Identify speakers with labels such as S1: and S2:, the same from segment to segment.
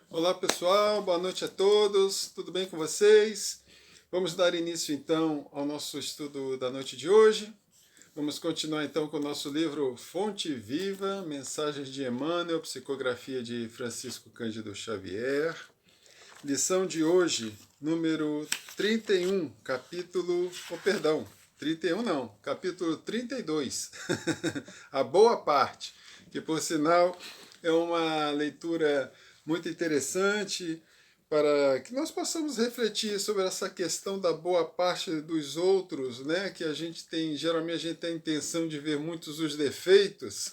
S1: Olá pessoal, boa noite a todos, tudo bem com vocês? Vamos dar início então ao nosso estudo da noite de hoje. Vamos continuar então com o nosso livro Fonte Viva, Mensagens de Emmanuel, psicografia de Francisco Cândido Xavier. Lição de hoje, número 31, capítulo, perdão, 31 não, capítulo 32, a boa parte, que por sinal é uma leitura muito interessante para que nós possamos refletir sobre essa questão da boa parte dos outros, né? Que a gente tem, geralmente a gente tem a intenção de ver muitos os defeitos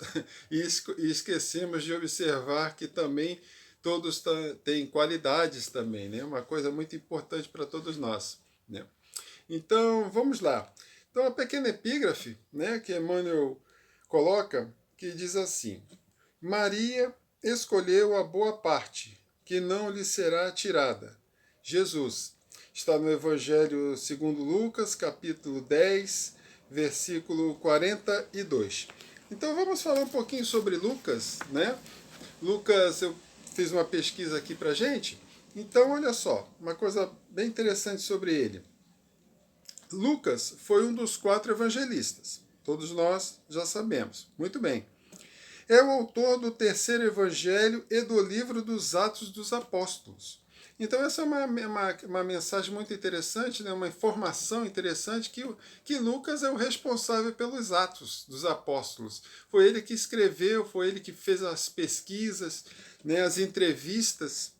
S1: e esquecemos de observar que também todos têm qualidades também, né? Uma coisa muito importante para todos nós, né? Então, vamos lá. Então, a pequena epígrafe, né, que Emmanuel coloca, que diz assim: Maria escolheu a boa parte, que não lhe será tirada. Jesus. Está no Evangelho segundo Lucas, capítulo 10, versículo 42. Então vamos falar um pouquinho sobre Lucas, né? Lucas, eu fiz uma pesquisa aqui pra gente. Então, olha só, uma coisa bem interessante sobre ele. Lucas foi um dos 4 evangelistas. Todos nós já sabemos. Muito bem. É o autor do terceiro evangelho e do livro dos Atos dos Apóstolos. Então, essa é uma mensagem muito interessante, né? Uma informação interessante que Lucas é o responsável pelos Atos dos Apóstolos. Foi ele que escreveu, foi ele que fez as pesquisas, né? As entrevistas.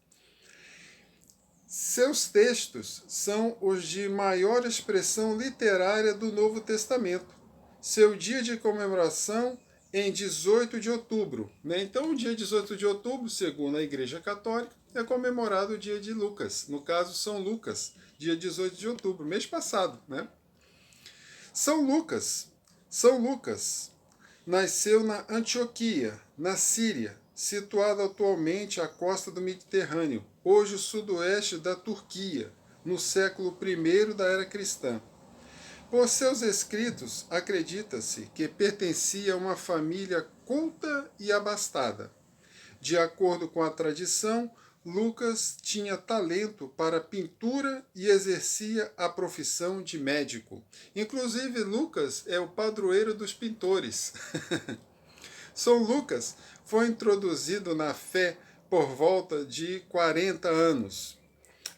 S1: Seus textos são os de maior expressão literária do Novo Testamento. Seu dia de comemoração em 18 de outubro. Né? Então, o dia 18 de outubro, segundo a Igreja Católica, é comemorado o dia de Lucas. No caso, São Lucas, dia 18 de outubro, mês passado. Né? São Lucas nasceu na Antioquia, na Síria, situada atualmente à costa do Mediterrâneo, hoje o sudoeste da Turquia, no século I da era cristã. Por seus escritos, acredita-se que pertencia a uma família culta e abastada. De acordo com a tradição, Lucas tinha talento para pintura e exercia a profissão de médico. Inclusive, Lucas é o padroeiro dos pintores. São Lucas foi introduzido na fé por volta de 40 anos.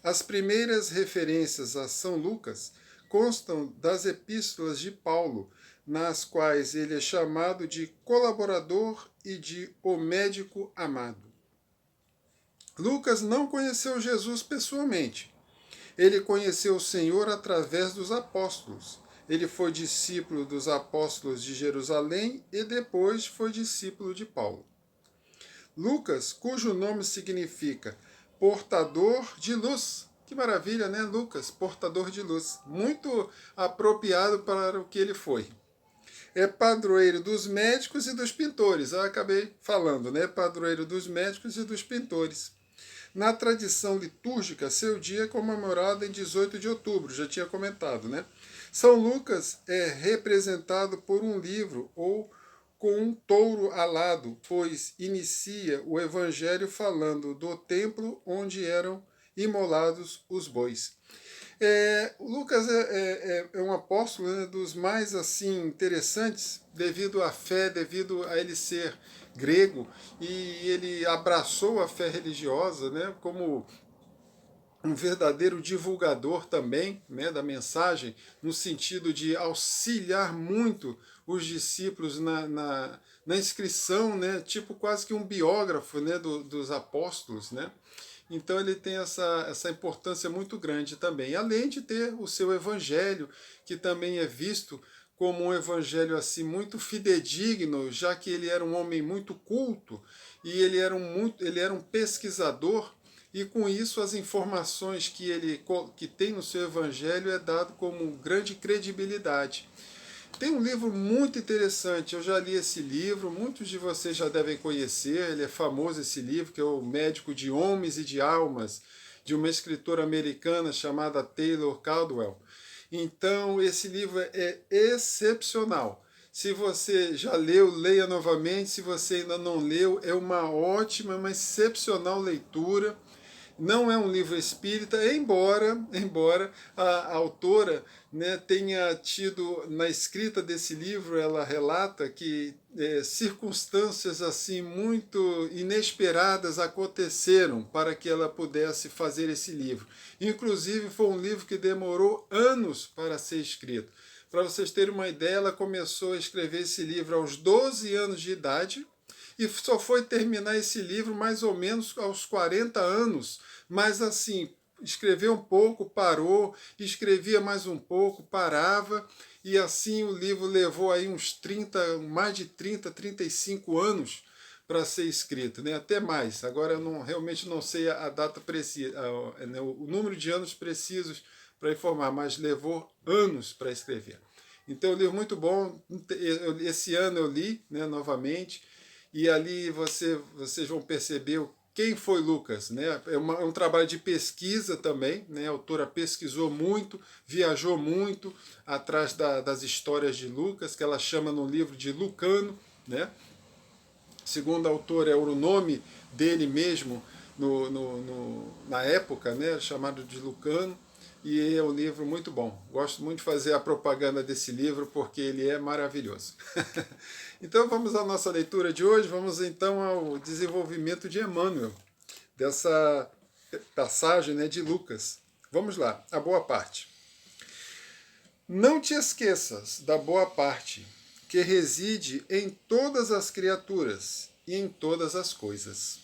S1: As primeiras referências a São Lucas constam das epístolas de Paulo, nas quais ele é chamado de colaborador e de o médico amado. Lucas não conheceu Jesus pessoalmente. Ele conheceu o Senhor através dos apóstolos. Ele foi discípulo dos apóstolos de Jerusalém e depois foi discípulo de Paulo. Lucas, cujo nome significa portador de luz. Que maravilha, né, Lucas? Portador de luz. Muito apropriado para o que ele foi. É padroeiro dos médicos e dos pintores. Eu acabei falando, né? Padroeiro dos médicos e dos pintores. Na tradição litúrgica, seu dia é comemorado em 18 de outubro, já tinha comentado, né? São Lucas é representado por um livro ou com um touro alado, pois inicia o evangelho falando do templo onde eram imolados os bois. Lucas é um apóstolo, né, dos mais assim interessantes, devido à fé, devido a ele ser grego, e ele abraçou a fé religiosa, né, como um verdadeiro divulgador também, né, da mensagem, no sentido de auxiliar muito os discípulos na inscrição, né, tipo quase que um biógrafo, né, dos apóstolos, né? Então ele tem essa importância muito grande também, além de ter o seu evangelho, que também é visto como um evangelho assim muito fidedigno, já que ele era um homem muito culto e ele era um pesquisador, e com isso as informações que tem no seu evangelho é dado como grande credibilidade. Tem um livro muito interessante, eu já li esse livro, muitos de vocês já devem conhecer, ele é famoso esse livro, que é O Médico de Homens e de Almas, de uma escritora americana chamada Taylor Caldwell. Então, esse livro é excepcional. Se você já leu, leia novamente. Se você ainda não leu, é uma ótima, uma excepcional leitura. Não é um livro espírita, embora a autora, né, tenha tido, na escrita desse livro, ela relata que circunstâncias assim muito inesperadas aconteceram para que ela pudesse fazer esse livro. Inclusive, foi um livro que demorou anos para ser escrito. Para vocês terem uma ideia, ela começou a escrever esse livro aos 12 anos de idade, e só foi terminar esse livro mais ou menos aos 40 anos. Mas assim, escreveu um pouco, parou, escrevia mais um pouco, parava, e assim o livro levou aí uns 30, mais de 30, 35 anos para ser escrito, né? Até mais. Agora eu realmente não sei a data precisa, o número de anos precisos para informar, mas levou anos para escrever. Então, é um livro muito bom. Esse ano eu li, né, novamente, e ali vocês vão perceber quem foi Lucas, né? É um trabalho de pesquisa também, né? A autora pesquisou muito, viajou muito atrás das histórias de Lucas, que ela chama no livro de Lucano, né? Segundo a autora, é o nome dele mesmo na época, né? Chamado de Lucano. E é um livro muito bom. Gosto muito de fazer a propaganda desse livro porque ele é maravilhoso. Então vamos à nossa leitura de hoje. Vamos então ao desenvolvimento de Emmanuel, dessa passagem, né, de Lucas. Vamos lá, a boa parte. Não te esqueças da boa parte, que reside em todas as criaturas e em todas as coisas.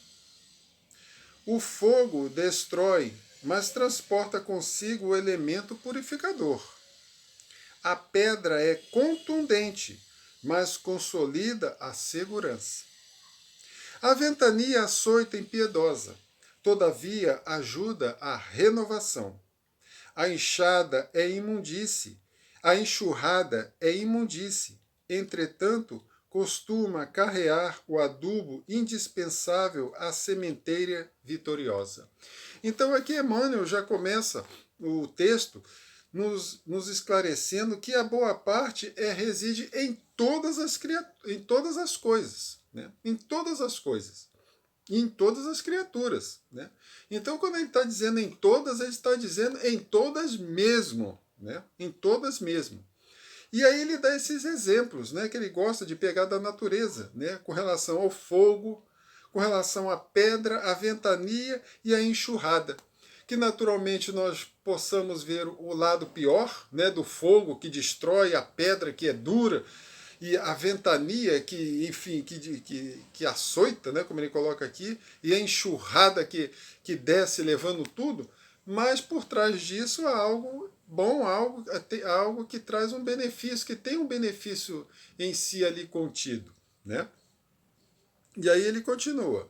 S1: O fogo destrói, mas transporta consigo o elemento purificador. A pedra é contundente, mas consolida a segurança. A ventania açoita impiedosa, todavia ajuda a renovação. A enxada é imundície, a enxurrada é imundície, entretanto, costuma carrear o adubo indispensável à sementeira vitoriosa. Então aqui Emmanuel já começa o texto nos esclarecendo que a boa parte reside em em todas as coisas, né? Em todas as coisas. E em todas as criaturas, né? Então, quando ele está dizendo em todas, ele está dizendo em todas mesmo, né? Em todas mesmo. E aí ele dá esses exemplos, né, que ele gosta de pegar da natureza, né, com relação ao fogo, com relação à pedra, à ventania e à enxurrada. Que naturalmente nós possamos ver o lado pior, né, do fogo que destrói, a pedra que é dura, e a ventania que, enfim, que açoita, né, como ele coloca aqui, e a enxurrada que desce levando tudo, mas por trás disso há algo bom, algo que traz um benefício, que tem um benefício em si ali contido, né? E aí ele continua.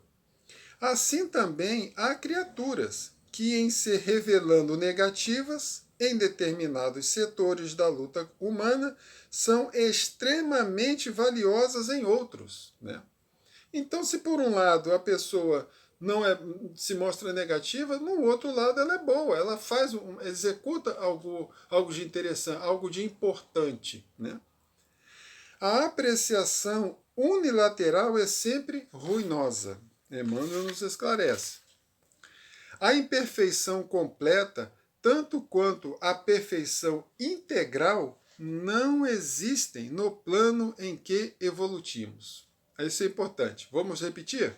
S1: Assim também há criaturas que, em se revelando negativas em determinados setores da luta humana, são extremamente valiosas em outros, né? Então, se por um lado a pessoa não se mostra negativa, no outro lado ela é boa, ela executa algo de interessante, algo de importante, né? A apreciação unilateral é sempre ruinosa. Emmanuel nos esclarece. A imperfeição completa, tanto quanto a perfeição integral, não existem no plano em que evolutimos. Isso é importante. Vamos repetir?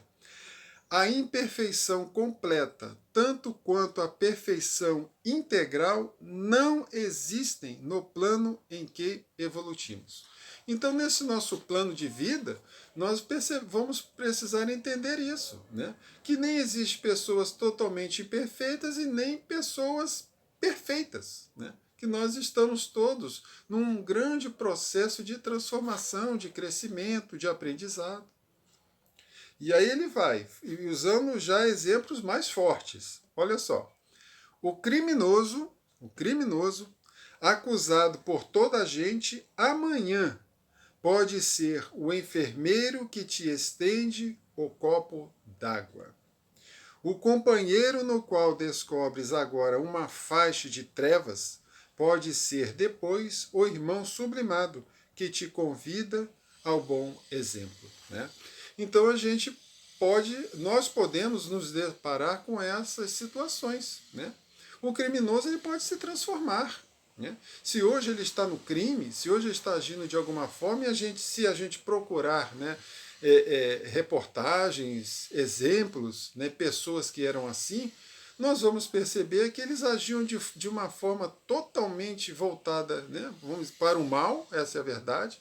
S1: A imperfeição completa, tanto quanto a perfeição integral, não existem no plano em que evolutimos. Então, nesse nosso plano de vida, nós vamos precisar entender isso, né? Que nem existem pessoas totalmente imperfeitas e nem pessoas perfeitas, né? Que nós estamos todos num grande processo de transformação, de crescimento, de aprendizado. E aí ele vai, usando já exemplos mais fortes. Olha só. O criminoso, acusado por toda a gente, amanhã pode ser o enfermeiro que te estende o copo d'água. O companheiro no qual descobres agora uma faixa de trevas pode ser depois o irmão sublimado que te convida ao bom exemplo, né? Então nós podemos nos deparar com essas situações, né? O criminoso ele pode se transformar, né? Se hoje ele está no crime, se hoje ele está agindo de alguma forma, se a gente procurar, né, reportagens, exemplos, né, pessoas que eram assim, nós vamos perceber que eles agiam de uma forma totalmente voltada, né, para o mal, essa é a verdade,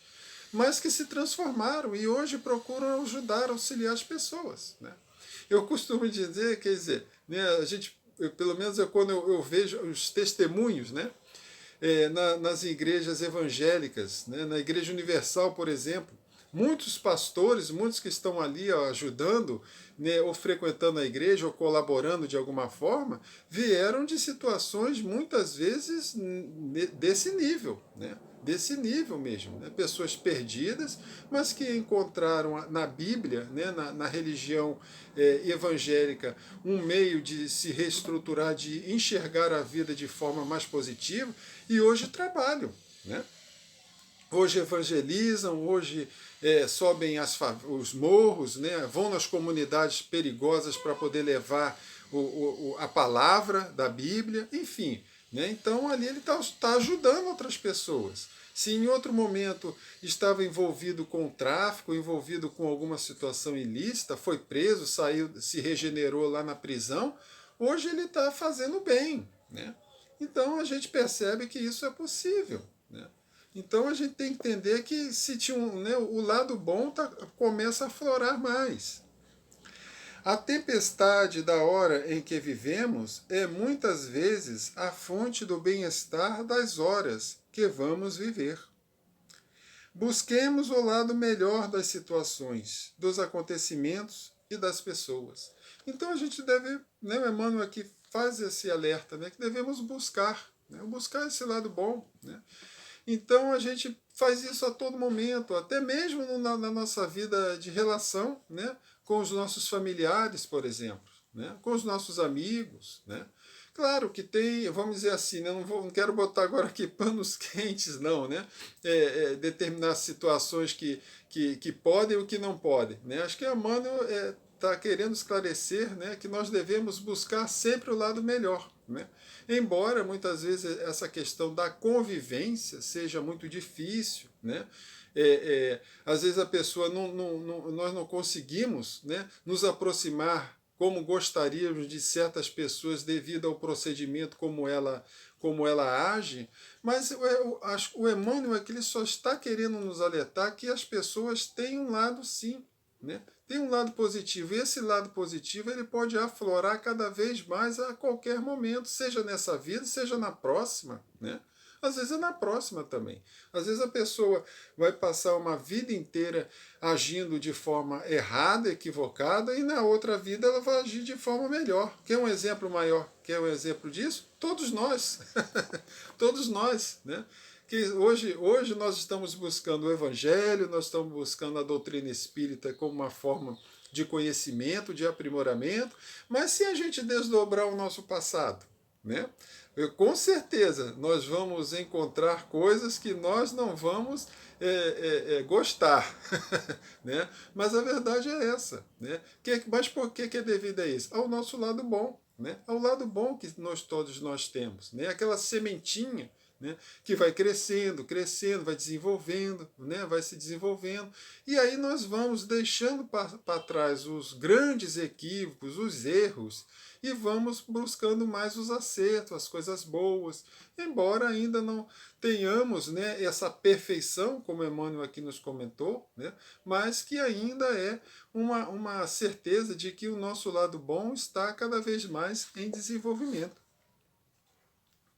S1: mas que se transformaram e hoje procuram ajudar, auxiliar as pessoas, né? Eu costumo dizer, quer dizer, né, pelo menos quando eu vejo os testemunhos, né, nas igrejas evangélicas, né, na Igreja Universal, por exemplo, muitos pastores, muitos que estão ali ó, ajudando, né, ou frequentando a igreja, ou colaborando de alguma forma, vieram de situações muitas vezes desse nível, né? Desse nível mesmo, né? Pessoas perdidas, mas que encontraram na Bíblia, né, na religião evangélica, um meio de se reestruturar, de enxergar a vida de forma mais positiva, e hoje trabalham, né? Hoje evangelizam, hoje sobem os morros, né? Vão nas comunidades perigosas para poder levar a palavra da Bíblia, enfim. Né? Então ali ele está ajudando outras pessoas. Se em outro momento estava envolvido com o tráfico, envolvido com alguma situação ilícita, foi preso, saiu, se regenerou lá na prisão, hoje ele está fazendo bem. Né? Então a gente percebe que isso é possível. Né? Então a gente tem que entender que se tinha né, o lado bom começa a aflorar mais. A tempestade da hora em que vivemos é muitas vezes a fonte do bem-estar das horas que vamos viver. Busquemos o lado melhor das situações, dos acontecimentos e das pessoas. Então a gente deve, né, o Emmanuel aqui faz esse alerta, né, que devemos buscar, né, buscar esse lado bom, né? Então a gente faz isso a todo momento, até mesmo na nossa vida de relação, né, com os nossos familiares, por exemplo, né, com os nossos amigos. Né. Claro que tem, vamos dizer assim, né, não quero botar agora aqui panos quentes, não, né, determinar situações que podem e o que não podem. Né. Acho que a Emmanuel está querendo esclarecer, né, que nós devemos buscar sempre o lado melhor. Né. Embora muitas vezes essa questão da convivência seja muito difícil, né? Às vezes a pessoa nós não conseguimos, né, nos aproximar como gostaríamos de certas pessoas devido ao procedimento como ela age, mas eu acho que o Emmanuel aqui ele só está querendo nos alertar que as pessoas têm um lado sim, né? Tem um lado positivo, e esse lado positivo ele pode aflorar cada vez mais a qualquer momento, seja nessa vida, seja na próxima, né? Às vezes é na próxima também. Às vezes a pessoa vai passar uma vida inteira agindo de forma errada, equivocada, e na outra vida ela vai agir de forma melhor. Quer um exemplo maior? Quer um exemplo disso? Todos nós. Todos nós, né? Que hoje nós estamos buscando o Evangelho, nós estamos buscando a doutrina espírita como uma forma de conhecimento, de aprimoramento, mas se a gente desdobrar o nosso passado, né? Com certeza nós vamos encontrar coisas que nós não vamos gostar, né? Mas a verdade é essa, né? Mas por que é devido a isso? Ao nosso lado bom, né? Ao lado bom que todos nós temos, né? Aquela sementinha, né, que vai crescendo, crescendo, vai desenvolvendo, né, vai se desenvolvendo. E aí nós vamos deixando para trás os grandes equívocos, os erros, e vamos buscando mais os acertos, as coisas boas, embora ainda não tenhamos, né, essa perfeição, como Emmanuel aqui nos comentou, né, mas que ainda é uma certeza de que o nosso lado bom está cada vez mais em desenvolvimento.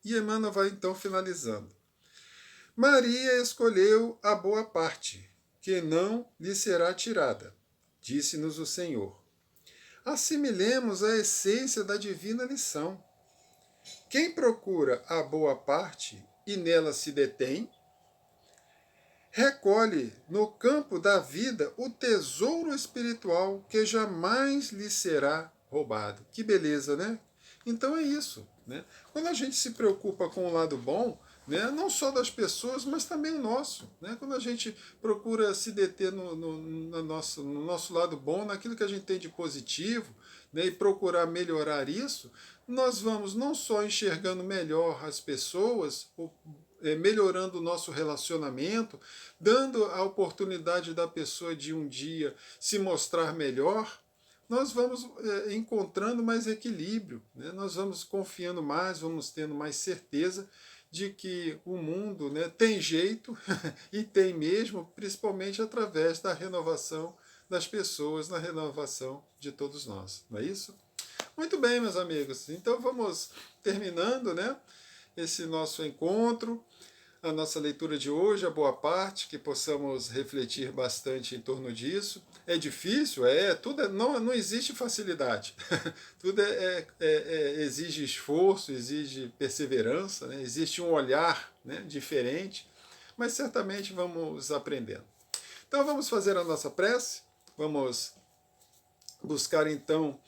S1: E Emmanuel vai então finalizando. Maria escolheu a boa parte, que não lhe será tirada, disse-nos o Senhor. Assimilemos a essência da divina lição. Quem procura a boa parte e nela se detém, recolhe no campo da vida o tesouro espiritual que jamais lhe será roubado. Que beleza, né? Então é isso. Né? Quando a gente se preocupa com o lado bom, né? Não só das pessoas, mas também o nosso. Né? Quando a gente procura se deter no nosso lado bom, naquilo que a gente tem de positivo, né? E procurar melhorar isso, nós vamos não só enxergando melhor as pessoas, melhorando o nosso relacionamento, dando a oportunidade da pessoa de um dia se mostrar melhor, nós vamos encontrando mais equilíbrio, né? Nós vamos confiando mais, vamos tendo mais certeza de que o mundo, né, tem jeito e tem mesmo, principalmente através da renovação das pessoas, na renovação de todos nós. Não é isso? Muito bem, meus amigos. Então vamos terminando, né, esse nosso encontro, a nossa leitura de hoje, a boa parte, que possamos refletir bastante em torno disso. É difícil? Não existe facilidade. Tudo exige esforço, exige perseverança, né? Existe um olhar, né, diferente, mas certamente vamos aprendendo. Então vamos fazer a nossa prece, vamos buscar então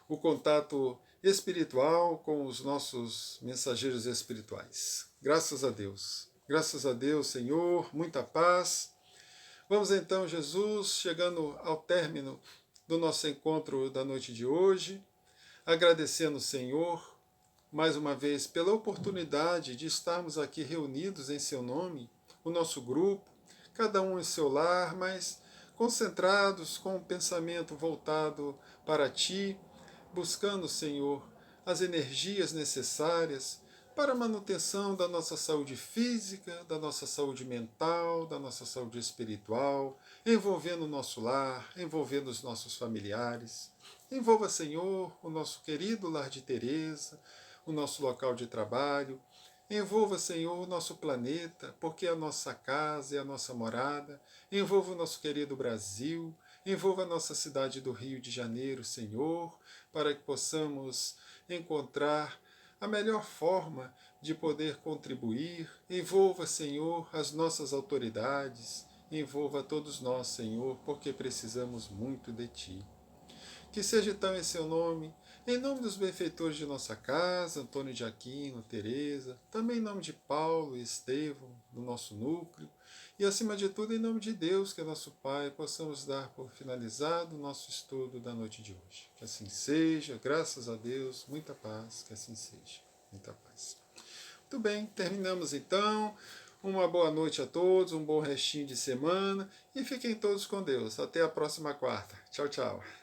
S1: o contato espiritual com os nossos mensageiros espirituais. Graças a Deus. Graças a Deus, Senhor, muita paz. Vamos então, Jesus, chegando ao término do nosso encontro da noite de hoje, agradecendo, Senhor, mais uma vez pela oportunidade de estarmos aqui reunidos em Seu nome, o nosso grupo, cada um em seu lar, mas concentrados com o pensamento voltado para Ti, buscando, Senhor, as energias necessárias para a manutenção da nossa saúde física, da nossa saúde mental, da nossa saúde espiritual, envolvendo o nosso lar, envolvendo os nossos familiares. Envolva, Senhor, o nosso querido lar de Teresa, o nosso local de trabalho. Envolva, Senhor, o nosso planeta, porque é a nossa casa, é a nossa morada. Envolva o nosso querido Brasil. Envolva a nossa cidade do Rio de Janeiro, Senhor, para que possamos encontrar a melhor forma de poder contribuir. Envolva, Senhor, as nossas autoridades. Envolva todos nós, Senhor, porque precisamos muito de Ti. Que seja então em seu nome, em nome dos benfeitores de nossa casa, Antônio de Aquino, Teresa, também em nome de Paulo e Estevão, do nosso núcleo, e acima de tudo em nome de Deus, que é nosso Pai, possamos dar por finalizado o nosso estudo da noite de hoje. Que assim seja, graças a Deus, muita paz, que assim seja, muita paz. Muito bem, terminamos então. Uma boa noite a todos, um bom restinho de semana e fiquem todos com Deus. Até a próxima quarta. Tchau, tchau.